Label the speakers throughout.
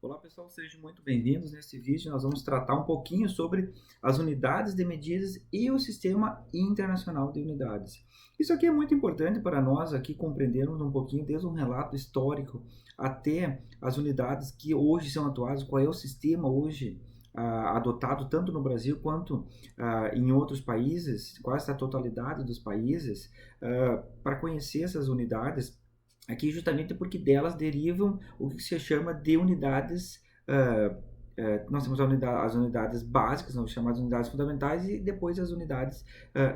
Speaker 1: Olá pessoal, sejam muito bem-vindos. Nesse vídeo nós vamos tratar um pouquinho sobre as unidades de medidas e o Sistema Internacional de Unidades. Isso aqui é muito importante para nós aqui compreendermos um pouquinho desde um relato histórico até as unidades que hoje são atuais, qual é o sistema hoje adotado tanto no Brasil quanto em outros países, quase a totalidade dos países, para conhecer essas unidades. Aqui justamente porque delas derivam o que se chama de unidades. Nós temos as unidades básicas, não chamadas unidades fundamentais, e depois as unidades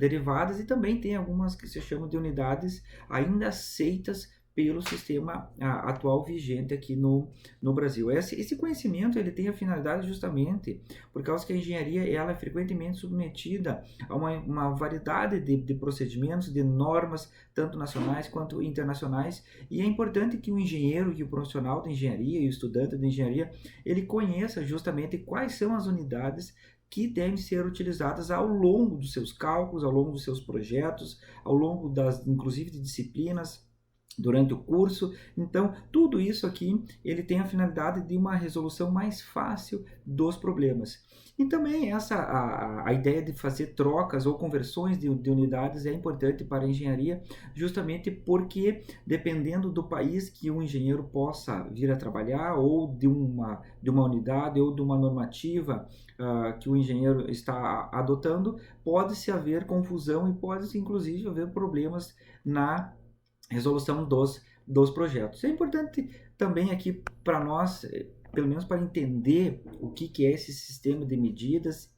Speaker 1: derivadas, e também tem algumas que se chamam de unidades ainda aceitas pelo sistema atual vigente aqui no Brasil. Esse conhecimento ele tem a finalidade justamente por causa que a engenharia ela é frequentemente submetida a uma variedade de procedimentos, de normas, tanto nacionais quanto internacionais, e é importante que o engenheiro, que o profissional de engenharia e o estudante de engenharia, ele conheça justamente quais são as unidades que devem ser utilizadas ao longo dos seus cálculos, ao longo dos seus projetos, ao longo inclusive de disciplinas, durante o curso. Então, tudo isso aqui, ele tem a finalidade de uma resolução mais fácil dos problemas. E também a ideia de fazer trocas ou conversões de unidades é importante para a engenharia, justamente porque, dependendo do país que o engenheiro possa vir a trabalhar, ou de uma unidade, ou de uma normativa que o engenheiro está adotando, pode-se haver confusão e pode-se, inclusive, haver problemas na resolução dos projetos. É importante também aqui para nós, pelo menos para entender o que é esse sistema de medidas,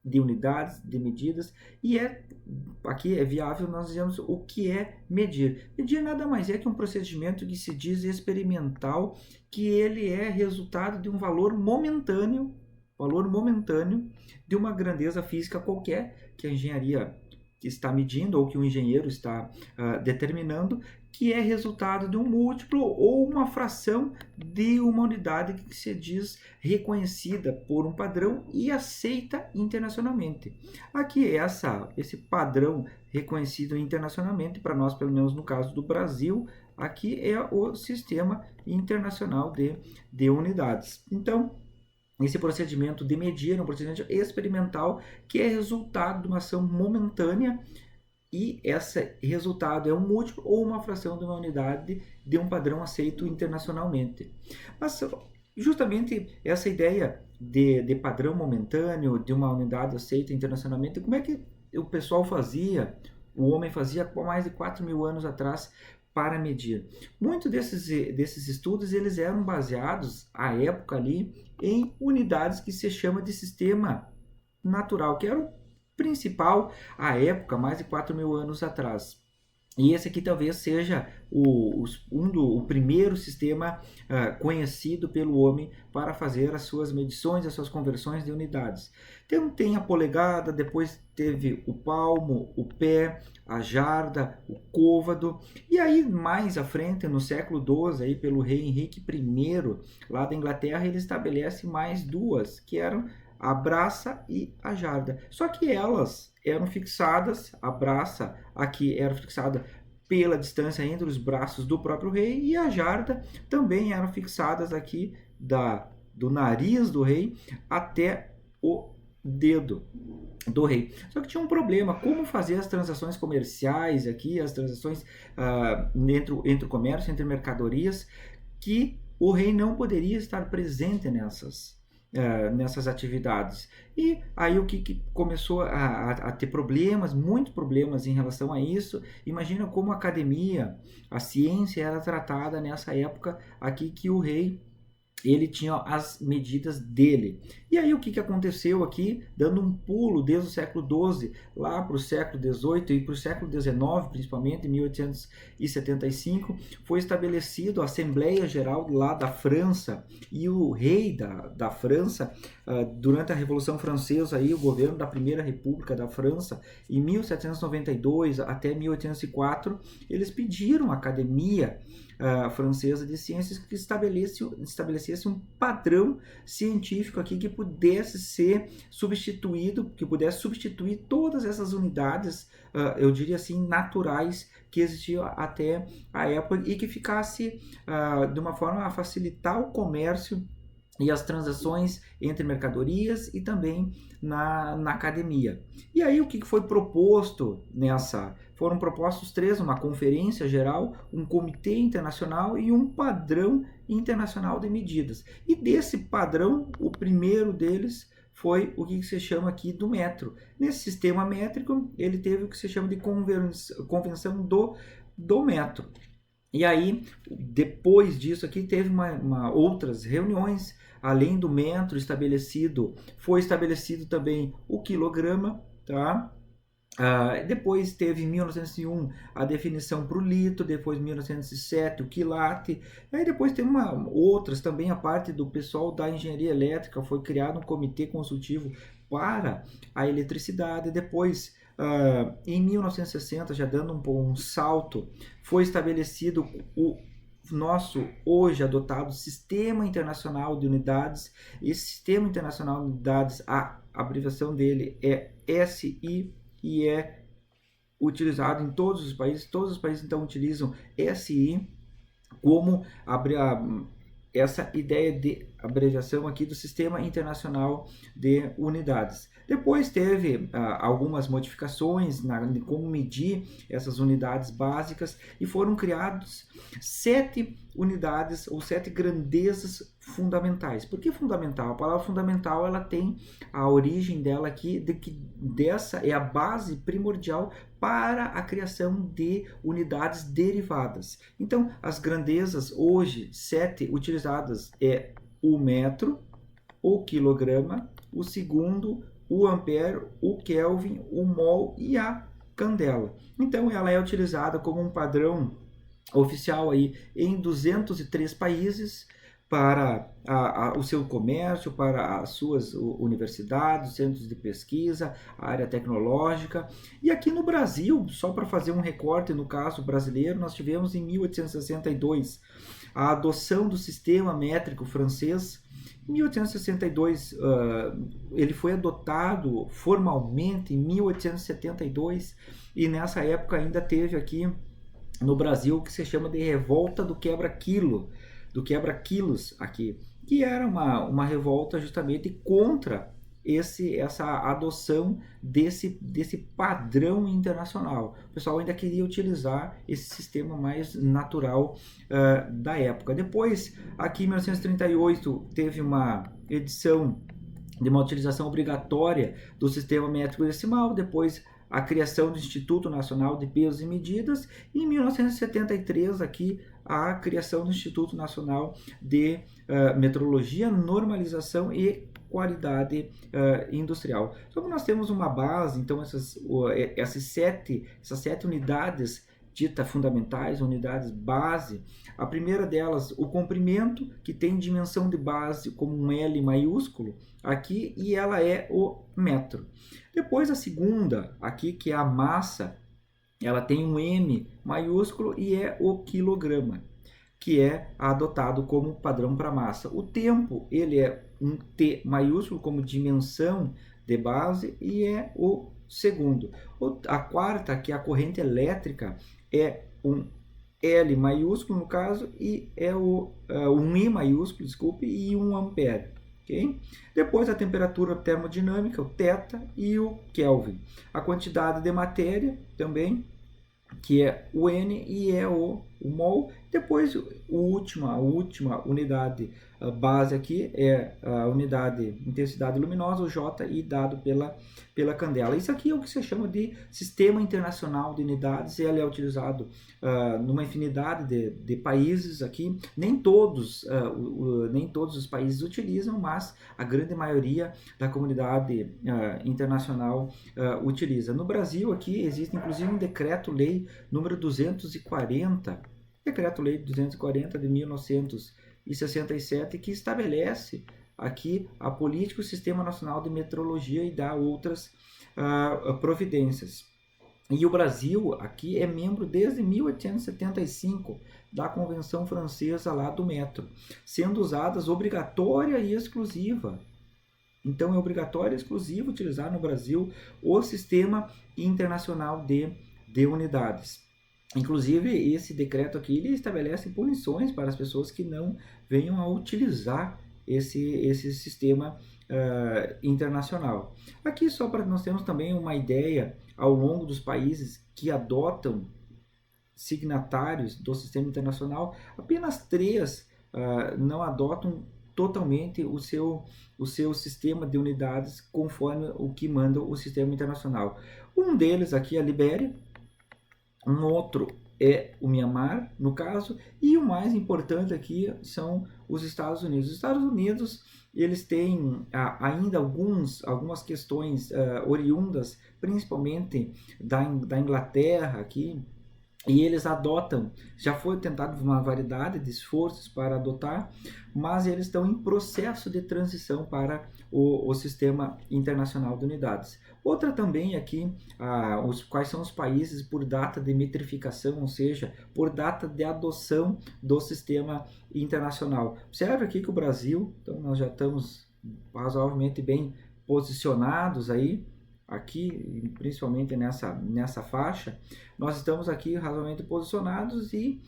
Speaker 1: de unidades, de medidas, e aqui é viável nós dizemos o que é medir. Medir nada mais é que um procedimento que se diz experimental, que ele é resultado de um valor momentâneo de uma grandeza física qualquer que a engenharia está medindo ou que o engenheiro está determinando, que é resultado de um múltiplo ou uma fração de uma unidade que se diz reconhecida por um padrão e aceita internacionalmente. Aqui esse padrão reconhecido internacionalmente, para nós, pelo menos no caso do Brasil, aqui é o Sistema Internacional de Unidades. Então, esse procedimento de medir é um procedimento experimental que é resultado de uma ação momentânea, e esse resultado é um múltiplo ou uma fração de uma unidade de um padrão aceito internacionalmente. Mas justamente essa ideia de padrão momentâneo, de uma unidade aceita internacionalmente, como é que o pessoal fazia, o homem fazia há mais de 4.000 anos atrás para medir? Muitos desses estudos eles eram baseados, à época ali, em unidades que se chama de sistema natural, que era o principal à época, mais de 4.000 anos atrás. E esse aqui talvez seja o primeiro sistema conhecido pelo homem para fazer as suas medições, as suas conversões de unidades. Então tem a polegada, depois teve o palmo, o pé, a jarda, o côvado, e aí mais à frente, no século XII, aí, pelo rei Henrique I, lá da Inglaterra, ele estabelece mais duas, que eram a braça e a jarda. Só que elas eram fixadas, a braça aqui era fixada pela distância entre os braços do próprio rei, e a jarda também eram fixadas aqui do nariz do rei até o dedo do rei. Só que tinha um problema: como fazer as transações comerciais aqui, as transações entre o comércio, entre mercadorias, que o rei não poderia estar presente nessas atividades. E aí o que começou a ter problemas, muitos problemas em relação a isso. Imagina como a academia, a ciência era tratada nessa época aqui, que o rei ele tinha as medidas dele. E aí o que aconteceu aqui, dando um pulo desde o século XII lá para o século XVIII e para o século XIX, principalmente em 1875, foi estabelecido a Assembleia Geral lá da França, e o rei da França, durante a Revolução Francesa, aí, o governo da Primeira República da França, em 1792 até 1804, eles pediram à Academia francesa de ciências que estabelecesse um padrão científico aqui que pudesse ser substituído, que pudesse substituir todas essas unidades, eu diria assim, naturais, que existiam até a época, e que ficasse de uma forma a facilitar o comércio e as transações entre mercadorias e também na academia. E aí o que foi proposto nessa? Foram propostos três, uma conferência geral, um comitê internacional e um padrão internacional de medidas. E desse padrão, o primeiro deles foi o que se chama aqui do metro. Nesse sistema métrico, ele teve o que se chama de convenção do metro. E aí, depois disso aqui, teve outras reuniões, além do metro estabelecido, foi estabelecido também o quilograma, tá? Depois teve em 1901 a definição para o litro, depois em 1907 o quilate, aí depois tem outras também, a parte do pessoal da engenharia elétrica, foi criado um comitê consultivo para a eletricidade, depois em 1960, já dando um salto, foi estabelecido o nosso hoje adotado Sistema Internacional de Unidades. Esse Sistema Internacional de Unidades, a abreviação dele é SI, e é utilizado em todos os países então utilizam SI como essa ideia de abreviação aqui do Sistema Internacional de Unidades. Depois teve algumas modificações de como medir essas unidades básicas e foram criados 7 unidades ou 7 grandezas fundamentais. Por que fundamental? A palavra fundamental ela tem a origem dela aqui, de que dessa é a base primordial para a criação de unidades derivadas. Então, as grandezas hoje, 7 utilizadas é o metro, o quilograma, o segundo, o ampere, o Kelvin, o mol e a candela. Então, ela é utilizada como um padrão oficial aí em 203 países, para o seu comércio, para as suas universidades, centros de pesquisa, a área tecnológica. E aqui no Brasil, só para fazer um recorte no caso brasileiro, nós tivemos em 1862 a adoção do sistema métrico francês. Em 1862, ele foi adotado formalmente em 1872 e nessa época ainda teve aqui no Brasil o que se chama de revolta do quebra-quilos aqui, que era uma revolta justamente contra essa adoção desse padrão internacional. O pessoal ainda queria utilizar esse sistema mais natural da época. Depois, aqui em 1938, teve uma edição de uma utilização obrigatória do sistema métrico decimal, depois a criação do Instituto Nacional de Pesos e Medidas, e em 1973 aqui a criação do Instituto Nacional de Metrologia, Normalização e Qualidade Industrial. Só que nós temos uma base, então essas sete unidades ditas fundamentais, unidades base. A primeira delas, o comprimento, que tem dimensão de base como um L maiúsculo aqui, e ela é o metro. Depois a segunda, aqui, que é a massa, ela tem um M maiúsculo e é o quilograma, que é adotado como padrão para massa. O tempo, ele é um T maiúsculo como dimensão de base e é o segundo. A quarta, que é a corrente elétrica, é um L maiúsculo no caso e é um I maiúsculo, desculpe, e um ampere. Okay? Depois a temperatura termodinâmica, o θ e o Kelvin. A quantidade de matéria também, que é o N e é o mol. Depois a última unidade base aqui é a unidade intensidade luminosa, o J, e dado pela candela. Isso aqui é o que se chama de Sistema Internacional de Unidades, e ele é utilizado numa infinidade de países aqui. Nem todos os países utilizam, mas a grande maioria da comunidade internacional utiliza. No Brasil aqui existe inclusive um decreto-lei número 240, decreto-lei 240 de 1967, que estabelece aqui a política e o Sistema Nacional de Metrologia e dá outras providências. E o Brasil aqui é membro desde 1875 da Convenção Francesa lá do metro, sendo usadas obrigatória e exclusiva. Então é obrigatório e exclusivo utilizar no Brasil o Sistema Internacional de Unidades. Inclusive, esse decreto aqui ele estabelece punições para as pessoas que não venham a utilizar esse sistema internacional. Aqui só para nós termos também uma ideia ao longo dos países que adotam signatários do sistema internacional, apenas 3 não adotam totalmente o seu sistema de unidades conforme o que manda o sistema internacional. Um deles aqui é a Libéria, um outro é o Mianmar, no caso, e o mais importante aqui são os Estados Unidos. Os Estados Unidos, eles têm ainda algumas questões oriundas, principalmente da Inglaterra aqui, e eles adotam, já foi tentado uma variedade de esforços para adotar, mas eles estão em processo de transição para o sistema internacional de unidades. Outra também aqui, quais são os países por data de metrificação, ou seja, por data de adoção do sistema internacional. Observe aqui que o Brasil, então nós já estamos razoavelmente bem posicionados aí, aqui, principalmente nessa faixa, nós estamos aqui razoavelmente posicionados e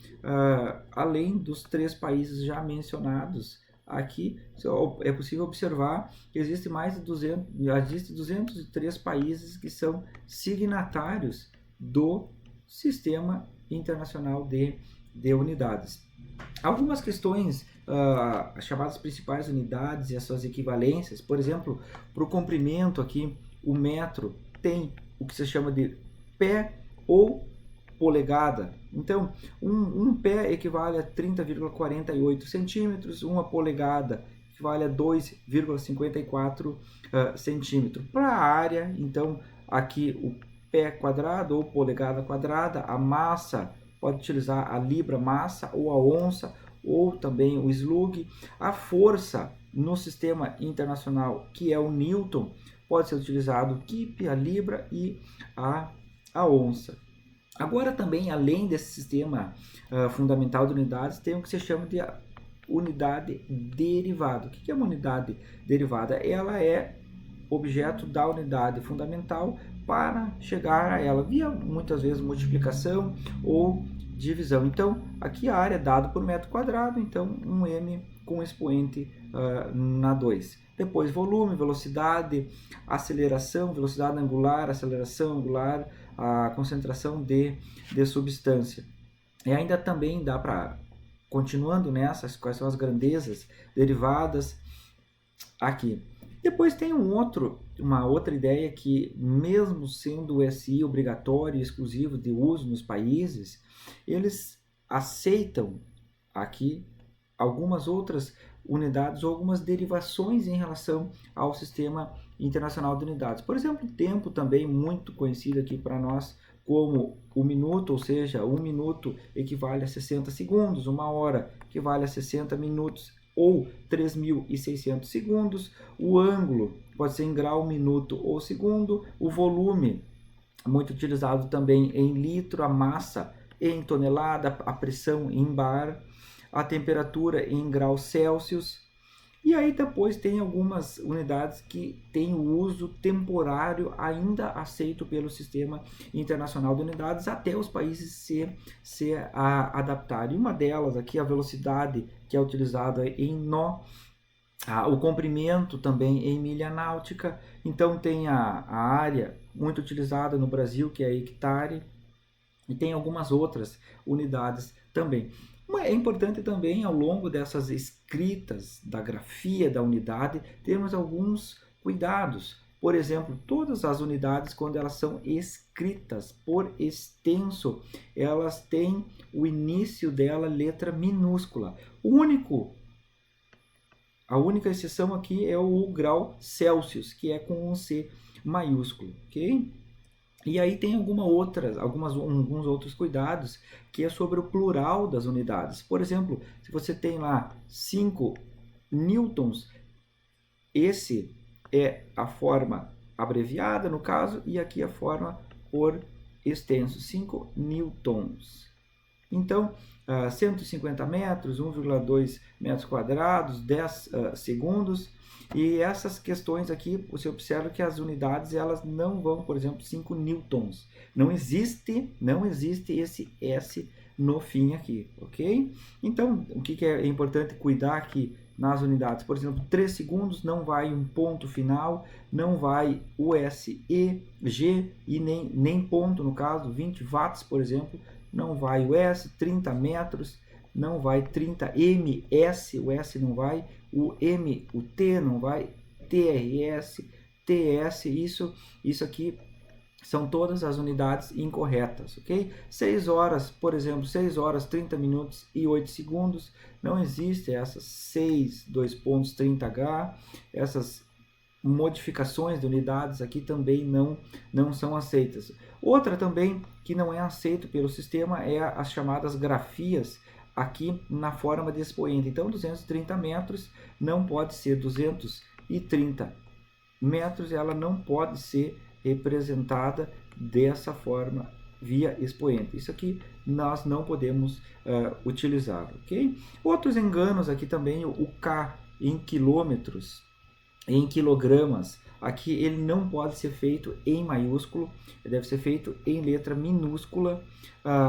Speaker 1: além dos 3 países já mencionados aqui, é possível observar que existe mais de 203 países que são signatários do Sistema Internacional de Unidades. Algumas questões, as chamadas principais unidades e as suas equivalências, por exemplo, para o comprimento aqui, o metro tem o que se chama de pé ou polegada. Então, um pé equivale a 30,48 centímetros, uma polegada equivale a 2,54 centímetros. Para a área, então, aqui o pé quadrado ou polegada quadrada, a massa, pode utilizar a libra massa ou a onça, ou também o slug. A força no sistema internacional, que é o Newton, pode ser utilizado o kip, a libra e a onça. Agora também, além desse sistema fundamental de unidades, tem o que se chama de unidade derivada. O que é uma unidade derivada? Ela é objeto da unidade fundamental para chegar a ela via muitas vezes multiplicação ou divisão. Então, aqui a área é dada por metro quadrado, então um m com expoente na 2. Depois volume, velocidade, aceleração, velocidade angular, aceleração angular, a concentração de substância. E ainda também dá para, continuando nessas, quais são as grandezas derivadas aqui. Depois tem uma outra ideia que, mesmo sendo o SI obrigatório e exclusivo de uso nos países, eles aceitam aqui algumas outras unidades ou algumas derivações em relação ao sistema internacional de unidades. Por exemplo, o tempo também muito conhecido aqui para nós como o minuto, ou seja, 1 minuto equivale a 60 segundos, 1 hora equivale a 60 minutos ou 3.600 segundos, o ângulo pode ser em grau, minuto ou segundo, o volume, muito utilizado também em litro, a massa em tonelada, a pressão em bar, a temperatura em graus Celsius. E aí depois tem algumas unidades que têm o uso temporário ainda aceito pelo Sistema Internacional de Unidades até os países se adaptarem. Uma delas aqui a velocidade, que é utilizada em nó, o comprimento também em milha náutica. Então tem a área muito utilizada no Brasil, que é hectare, e tem algumas outras unidades também. É importante também, ao longo dessas escritas da grafia da unidade, termos alguns cuidados. Por exemplo, todas as unidades, quando elas são escritas por extenso, elas têm o início dela letra minúscula. A única exceção aqui é o grau Celsius, que é com um C maiúsculo, ok? E aí tem alguns outros cuidados, que é sobre o plural das unidades. Por exemplo, se você tem lá 5 newtons, esse é a forma abreviada, no caso, e aqui a forma por extenso, 5 newtons. Então, 150 metros, 1,2 metros quadrados, 10 segundos. E essas questões aqui, você observa que as unidades elas não vão, por exemplo, 5 newtons. Não existe esse S no fim aqui, ok? Então, o que é importante cuidar aqui nas unidades. Por exemplo, 3 segundos não vai um ponto final, não vai US, E, G e nem ponto, no caso, 20 watts, por exemplo, não vai o S, 30 metros, não vai 30 ms, o S não vai, o M, o T não vai, TRS, TS, isso aqui são todas as unidades incorretas, ok? 6 horas, por exemplo, 6 horas, 30 minutos e 8 segundos, não existe essas 6, 2 pontos, 30H, essas modificações de unidades aqui também não são aceitas. Outra também que não é aceito pelo sistema é as chamadas grafias aqui na forma de expoente. Então, 230 metros não pode ser 230 metros, ela não pode ser representada dessa forma via expoente. Isso aqui nós não podemos utilizar, ok? Outros enganos aqui também, o K em quilômetros, em quilogramas, aqui ele não pode ser feito em maiúsculo, ele deve ser feito em letra minúscula.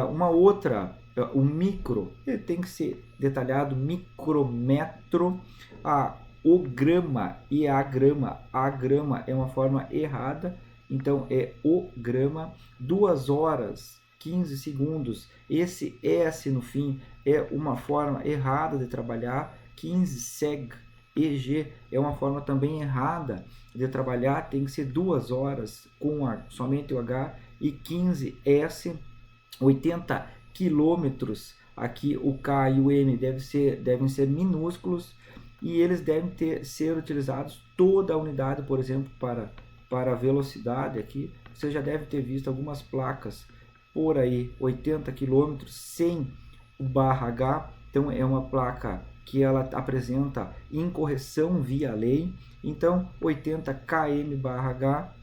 Speaker 1: Uma outra, o micro, ele tem que ser detalhado, micrometro, o grama e a grama é uma forma errada, então é o grama. 2 horas, 15 segundos, esse S no fim é uma forma errada de trabalhar. 15 seg, EG é uma forma também errada de trabalhar, tem que ser 2 horas com somente o H, e 15 S, 80 quilômetros, aqui o K e o M devem ser minúsculos, e eles devem ser utilizados toda a unidade, por exemplo, para a velocidade aqui. Você já deve ter visto algumas placas por aí, 80 km sem o barra H, então é uma placa que ela apresenta incorreção via lei. Então 80 km/h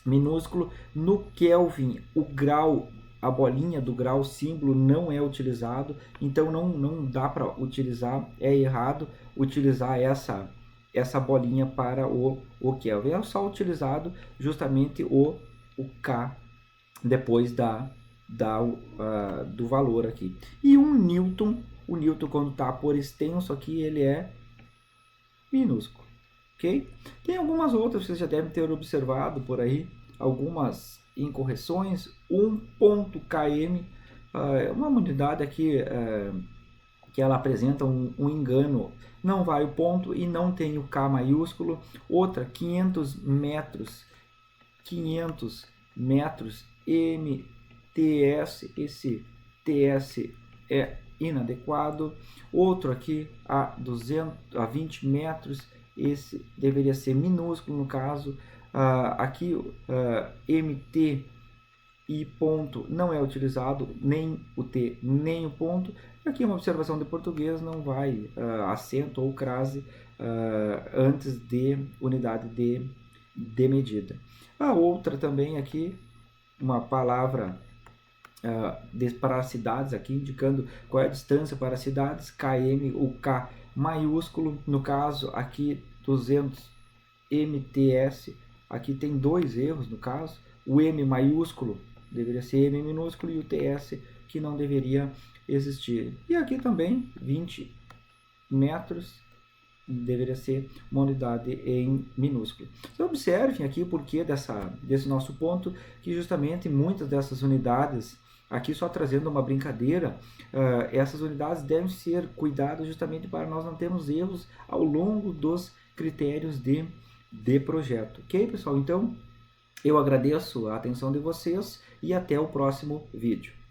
Speaker 1: minúsculo. No Kelvin, o grau, a bolinha do grau, símbolo, não é utilizado, então não dá para utilizar, é errado utilizar essa bolinha para o Kelvin. É só utilizado justamente o K depois do valor aqui. E um Newton, o Newton quando está por extenso aqui, ele é minúsculo, ok? Tem algumas outras que vocês já devem ter observado por aí, algumas incorreções. 1.km, uma unidade aqui que ela apresenta um engano, não vai o ponto e não tem o K maiúsculo. Outra, 500 metros, MTS, esse TS é inadequado. Outro aqui, a 20 metros, esse deveria ser minúsculo no caso. Aqui, MT e ponto não é utilizado, nem o T, nem o ponto. Aqui uma observação de português, não vai acento ou crase antes de unidade de medida. A outra também aqui, uma palavra para cidades aqui, indicando qual é a distância para cidades, km, o K maiúsculo, no caso aqui 200 MTS, aqui tem 2 erros no caso, o M maiúsculo deveria ser M minúsculo e o TS que não deveria existir. E aqui também 20 metros deveria ser uma unidade em minúsculo. Então observem aqui o porquê desse nosso ponto, que justamente muitas dessas unidades, aqui só trazendo uma brincadeira, essas unidades devem ser cuidadas justamente para nós não termos erros ao longo dos critérios de projeto. Ok, pessoal? Então, eu agradeço a atenção de vocês e até o próximo vídeo.